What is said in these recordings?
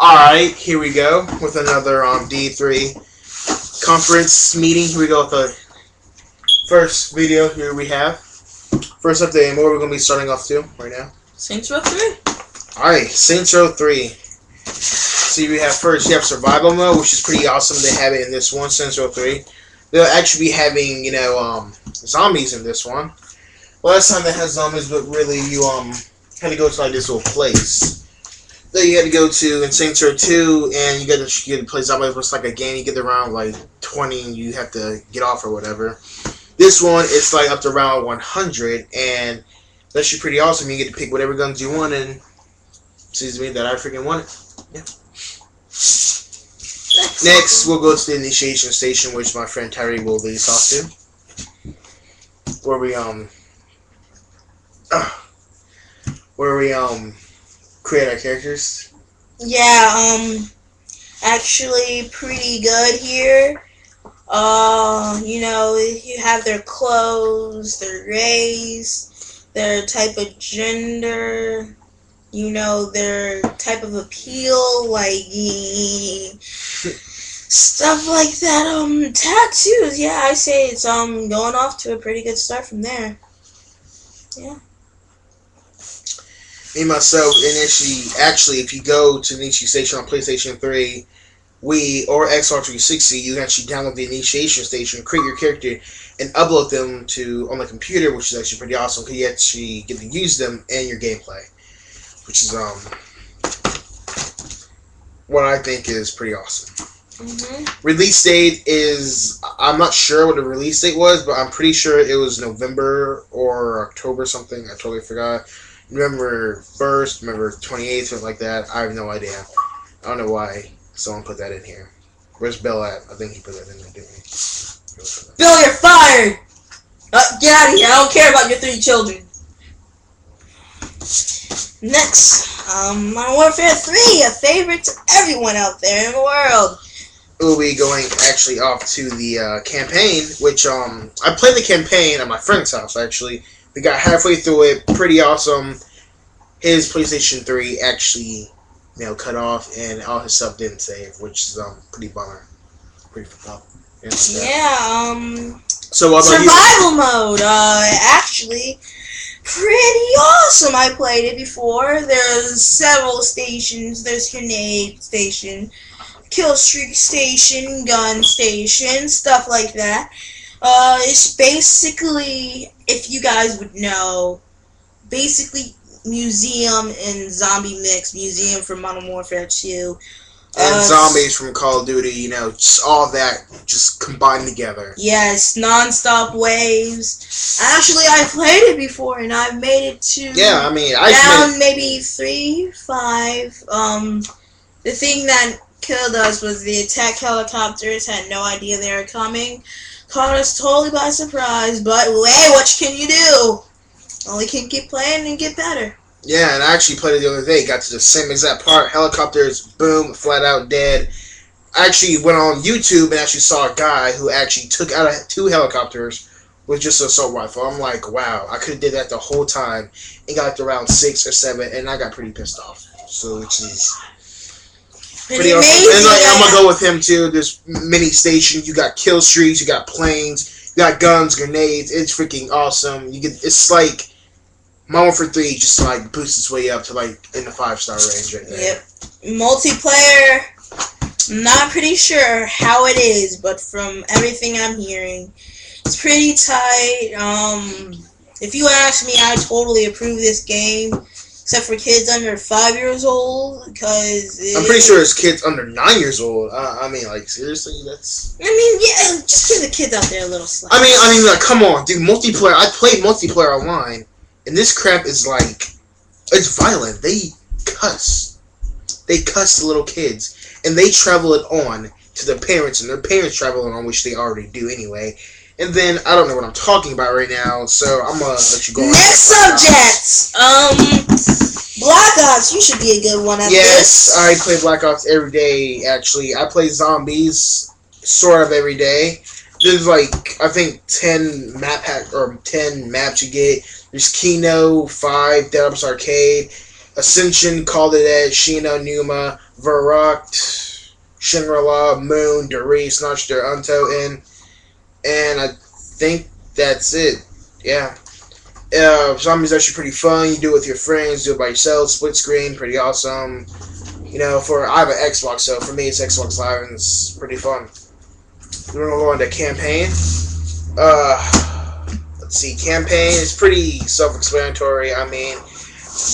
Alright, here we go with another D3 conference meeting. Here we go with the first video here we have. First update, and what we're going to be starting off to right now. Saints Row 3. Alright, Saints Row 3. See, we have first, you have survival mode, which is pretty awesome. They have it in this one, Saints Row 3. They'll actually be having, zombies in this one. Last time they had zombies, but really you had to go to like this little place that you had to go to in Saints Row 2, and you get to play zombies. It's like a game. You get around like 20, and you have to get off or whatever. This one it's like up to around 100, and that's actually pretty awesome. You get to pick whatever guns you want, and it seems to me that I freaking want it. Yeah. Next, we'll go to the initiation station, which my friend Tyree will lead us off to, where we create our characters. Yeah, actually pretty good here. You have their clothes, their race, their type of gender, their type of appeal, like stuff like that. Tattoos, yeah, I say it's going off to a pretty good start from there. Yeah. Me, myself, and actually, if you go to the Initiation Station on PlayStation 3, Wii, or Xbox 360, you can actually download the Initiation Station, create your character, and upload them on the computer, which is actually pretty awesome, because you actually get to use them in your gameplay, which is, what I think is pretty awesome. Mm-hmm. Release date is, I'm not sure what the release date was, but I'm pretty sure it was November or October something. I totally forgot. November 1st, November 28th, something like that. I have no idea. I don't know why someone put that in here. Where's Bill at? I think he put that in there, didn't he? Bill, you're fired! Get out of here. I don't care about your 3 children. Next, Modern Warfare 3, a favorite to everyone out there in the world. We'll be going actually off to the campaign, which I played the campaign at my friend's house, actually. We got halfway through it, pretty awesome. His PlayStation 3 actually, cut off, and all his stuff didn't save, which is pretty bummer. Pretty fucked up. Yeah, So what about survival mode, actually pretty awesome. I played it before. There's several stations. There's grenade station, kill streak station, gun station, stuff like that. It's basically, if you guys would know, basically museum and zombie mix. Museum from Modern Warfare 2. And zombies from Call of Duty, just all that just combined together. Yes, non-stop waves. Actually, I played it before, and I've made it to down maybe 3, 5. The thing that killed us was the attack helicopters. Had no idea they were coming. Caught us totally by surprise, but hey, what can you do? Only can keep playing and get better. Yeah, and I actually played it the other day. Got to the same exact part. Helicopters, boom, flat out dead. I actually went on YouTube and actually saw a guy who actually took out 2 helicopters with just an assault rifle. I'm like, wow, I could have did that the whole time and got to around 6 or 7, and I got pretty pissed off. So, which is pretty awesome. And I'm gonna go with him too. There's many stations. You got kill streaks. You got planes. You got guns, grenades. It's freaking awesome. It's like Modern Warfare 3 just like boosts its way up to like in the 5-star range right there. Yep. Multiplayer, I'm not pretty sure how it is, but from everything I'm hearing, it's pretty tight. If you ask me, I totally approve this game. Except for kids under 5 years old, because I'm pretty sure it's kids under 9 years old. I mean, like, seriously, that's. I mean, yeah, just give the kids out there a little slack. I mean, like, come on, dude. Multiplayer. I played multiplayer online, and this crap is like, it's violent. They cuss the little kids, and they travel it on to their parents, and their parents travel it on, which they already do anyway. And then, I don't know what I'm talking about right now, so I'm gonna let you go on. Next subject! Black Ops, you should be a good one at this. Yes, I play Black Ops every day, actually. I play zombies sort of every day. There's like, I think 10 maps you get. There's Kino, 5, Dead Ops Arcade. Ascension, Call the Dead, Shino, Numa, Verruct, Shinra, Moon, Darius, Notch, Unto, and I think that's it. Yeah. Zombies actually pretty fun. You do it with your friends, do it by yourself, split screen, pretty awesome. I have an Xbox, so for me it's Xbox Live and it's pretty fun. We're gonna go into campaign. Let's see, campaign is pretty self-explanatory. I mean,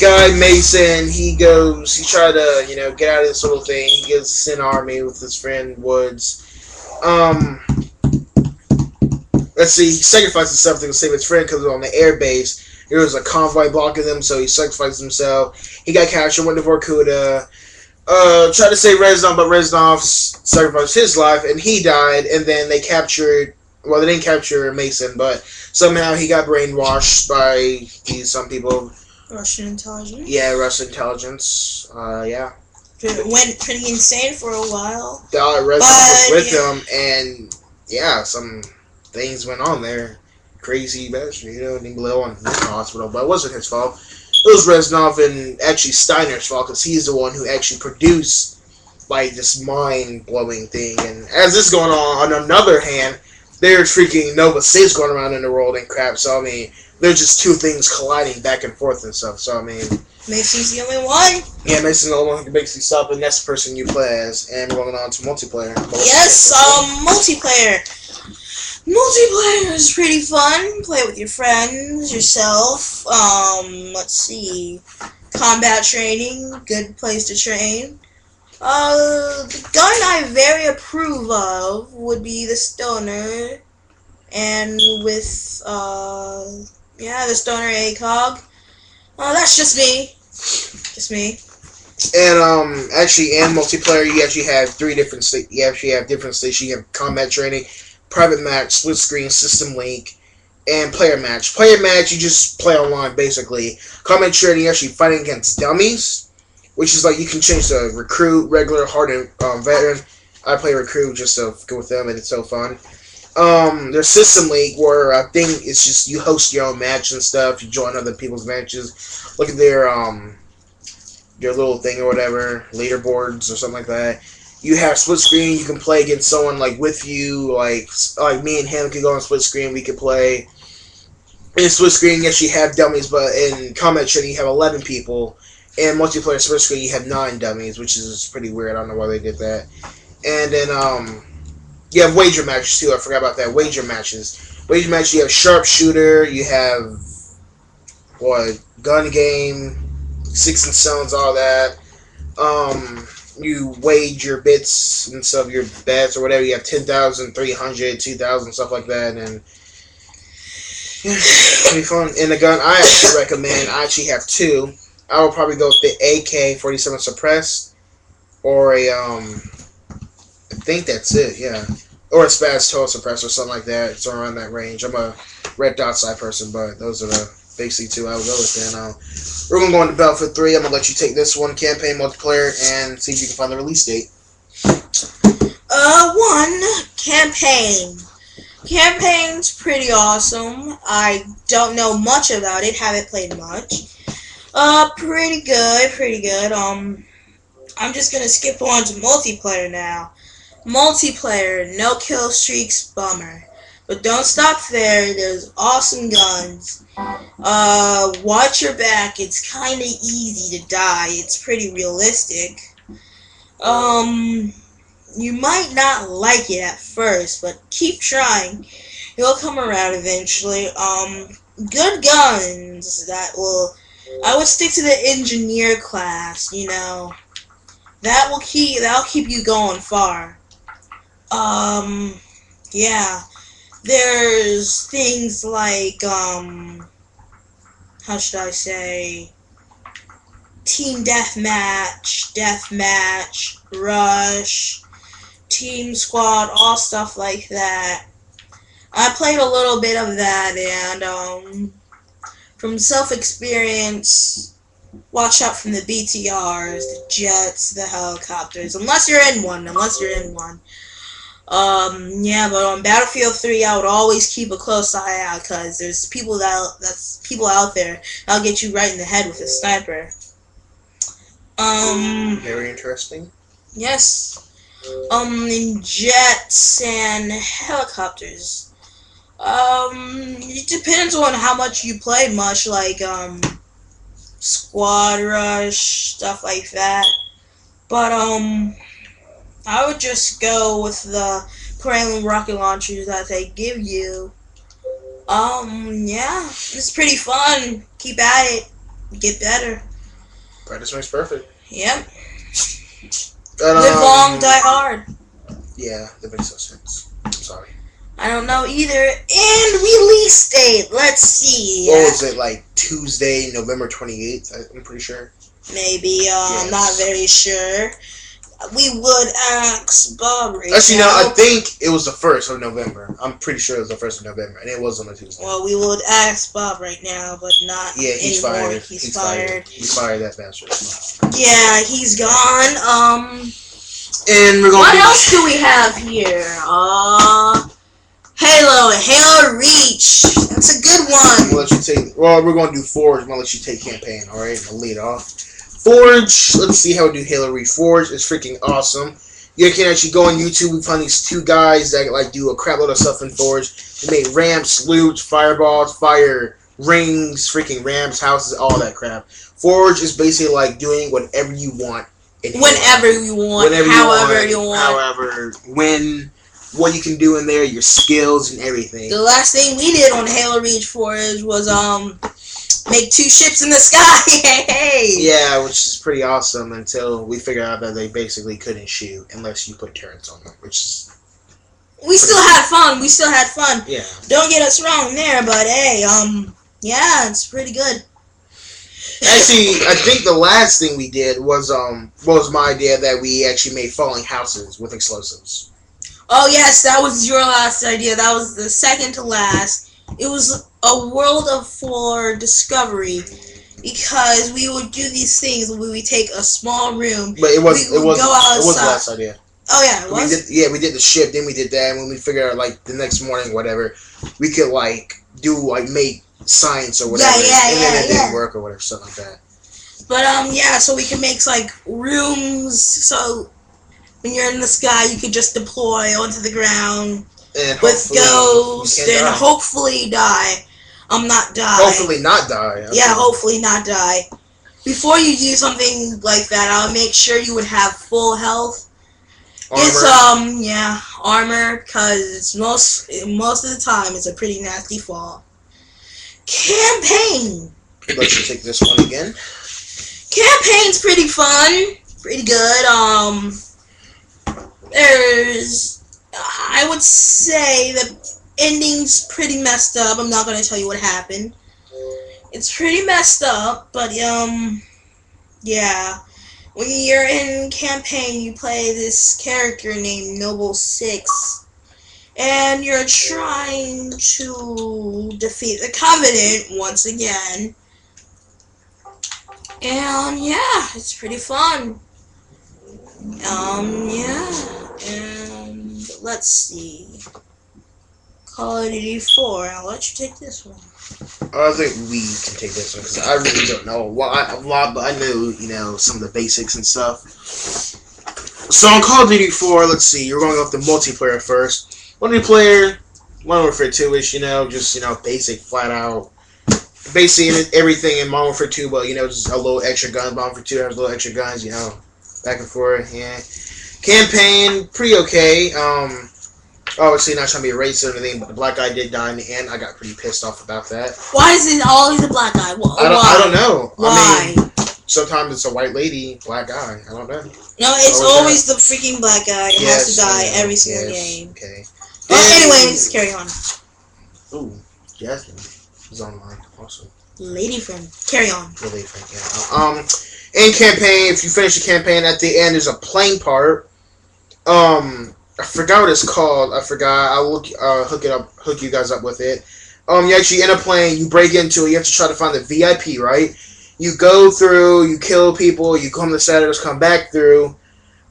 guy Mason, he tried to, get out of this little thing. He gets in army with his friend Woods. Let's see, he sacrifices something to save his friend because on the air base there was a convoy blocking them, so he sacrificed himself. He got captured, went to Vorkuta, tried to save Reznov, but Reznov sacrificed his life, and he died, and then they didn't capture Mason, but somehow he got brainwashed by some people. Russian intelligence? Yeah, Russian intelligence, yeah. It went pretty insane for a while. Reznov was with him, and yeah, some things went on there. Crazy bastard, didn't blow in the hospital, but it wasn't his fault. It was Reznov and actually Steiner's fault because he's the one who actually produced this mind-blowing thing. And as this is going on another hand, there's freaking Nova 6 going around in the world and crap. So I mean, there's just two things colliding back and forth and stuff. So I mean, Mason's the only one. Yeah, Mason's the only one who can basically stop the next person you play as. And we're going on to multiplayer. Yes, multiplayer. Multiplayer is pretty fun. Play with your friends, yourself. Let's see. Combat training, good place to train. The gun I very approve of would be the Stoner. And with, the Stoner ACOG. That's just me. Just me. And, actually, in multiplayer, you actually have different stations. You have combat training, private match, split screen, system link, and player match. Player match, you just play online, basically. Combat training, you're actually fighting against dummies, which is you can change the recruit, regular, hard, and veteran. I play recruit just to go with them, and it's so fun. There's system link, where I think it's just you host your own match and stuff. You join other people's matches. Look at their little thing or whatever, leaderboards or something like that. You have split screen. You can play against someone with you, like me and him could go on split screen. We could play in split screen. You actually have dummies, but in combat training you have 11 people. In multiplayer split screen you have 9 dummies, which is pretty weird. I don't know why they did that. And then you have wager matches too. I forgot about that. Wager matches. Wager matches. You have sharpshooter. You have gun game, 6 and stones, all that. You wage your bits and stuff, your bets or whatever. You have 10,000, 300, 2,000, stuff like that, and yeah, pretty fun. And the gun I actually recommend, I actually have 2. I will probably go with the AK-47 suppressed, or a I think that's it, yeah, or a Spaz Total suppressor or something like that. It's around that range. I'm a red dot sight person, but those are the basically 2 I would go with. Then we're gonna go into Battlefield 3. I'm gonna let you take this one, campaign multiplayer, and see if you can find the release date. 1 campaign. Campaign's pretty awesome. I don't know much about it. Haven't played much. Pretty good. I'm just gonna skip on to multiplayer now. Multiplayer, no kill streaks, bummer. But don't stop there. There's awesome guns. Watch your back. It's kind of easy to die. It's pretty realistic. You might not like it at first, but keep trying. It'll come around eventually. Good guns I would stick to the engineer class, That'll keep you going far. Yeah. There's things like, how should I say, team deathmatch, rush, team squad, all stuff like that. I played a little bit of that, and, from self-experience, watch out from the BTRs, the jets, the helicopters, unless you're in one. Yeah, but on Battlefield 3, I would always keep a close eye out, because there's people out there that'll get you right in the head with a sniper. Very interesting. Yes. In jets and helicopters. It depends on how much you play, much like, Squad Rush, stuff like that. But, I would just go with the Kremlin rocket launchers that they give you. Yeah, it's pretty fun. Keep at it. Get better. Practice makes perfect. Yep. But, Live long, die hard. Yeah, that makes no sense. I'm sorry. I don't know either. And release date. Let's see. What was it, like Tuesday, November 28th? I'm pretty sure. Maybe. I'm not very sure. We would ask Bob right Actually, now. no, I think it was the 1st of November. I'm pretty sure it was the 1st of November, and it was on a Tuesday. Well, we would ask Bob right now, but not Yeah, he's anymore. fired. He's fired. He's fired, that bastard. Yeah, he's gone. And we're going What else do we have here? Halo Reach. That's a good one. We'll let you take. Well, we're going to do Forge. I'm going to let you take campaign, alright? I'll lead off. Forge. Let's see how we do Halo Reach. Forge is freaking awesome. You can actually go on YouTube. We find these two guys that like do a crap load of stuff in Forge. They made ramps, loots, fireballs, fire rings, freaking ramps, houses, all that crap. Forge is basically like doing whatever you want. Whenever you want, however you want. However, what you can do in there, your skills and everything. The last thing we did on Halo Reach Forge was make 2 ships in the sky. Hey. Yeah, which is pretty awesome until we figured out that they basically couldn't shoot unless you put turrets on them, which is. We still had fun. Yeah. Don't get us wrong there, but hey, yeah, it's pretty good. Actually, I think the last thing we did was my idea that we actually made falling houses with explosives. Oh yes, that was your last idea. That was the second to last. It was a world of for discovery because we would do these things. We would take a small room. But it was go outside. the last idea. Oh yeah, it was. We did the ship. Then we did that, and when we figured out like the next morning, whatever, we could make science or whatever, and then it didn't work or whatever, something like that. But yeah, so we can make like rooms. So when you're in the sky, you could just deploy onto the ground and with ghosts and hopefully die. Not die. Hopefully not die. Yeah, hopefully not die. Before you do something like that, I'll make sure you would have full health. Armor. Armor, because most of the time it's a pretty nasty fall. Campaign. Let's just take this one again. Campaign's pretty fun, pretty good. I would say the ending's pretty messed up. I'm not gonna tell you what happened. It's pretty messed up, but yeah. When you're in campaign, you play this character named Noble 6, and you're trying to defeat the Covenant once again. And yeah, it's pretty fun. Yeah, and let's see. Call of Duty 4. I'll let you take this one. I think we can take this one because I really don't know a lot, but I know, some of the basics and stuff. So on Call of Duty 4, let's see, you're going off the multiplayer first. Multiplayer, Modern Warfare 2 is, just, basic, flat out. Basically everything in Modern Warfare 2, but, just a little extra guns. Modern Warfare 2 has a little extra guns, back and forth, yeah. Campaign, pretty okay. Obviously not trying to be a racist or anything, but the black guy did die in the end. I got pretty pissed off about that. Why is it always a black guy? I don't know. Why? I mean, sometimes it's a white lady, black guy. I don't know. No, it's always the freaking black guy. It has to die every single game. Okay. Well, anyways, carry on. Ooh, Jasmine is online also. Lady friend. Carry on. The lady friend, yeah. In campaign, if you finish the campaign, at the end there's a plane part. I forgot what it's called. I forgot. I'll hook you guys up with it. You actually end up playing. You break into it. You have to try to find the VIP, right? You go through. You kill people. You come to Saturdays. Come back through.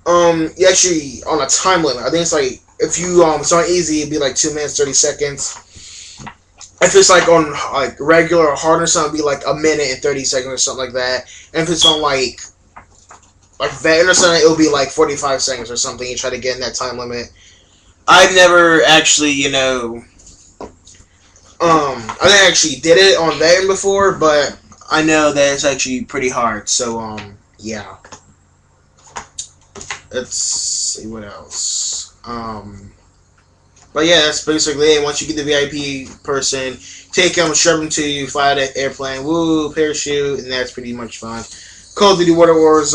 You actually on a time limit. I think it's like if you it's on easy, it'd be like 2 minutes 30 seconds. If it's like on like regular or hard or something, it'd be like 1 minute and 30 seconds or something like that. And if it's on like like Veteran or something, it'll be like 45 seconds or something. You try to get in that time limit. I've never actually, I didn't actually did it on Veteran before, but I know that it's actually pretty hard. So, yeah. Let's see what else. But yeah, that's basically it. Once you get the VIP person, take them, shove them to you, fly that airplane, woo, parachute, and that's pretty much fun. Call of Duty Water Wars.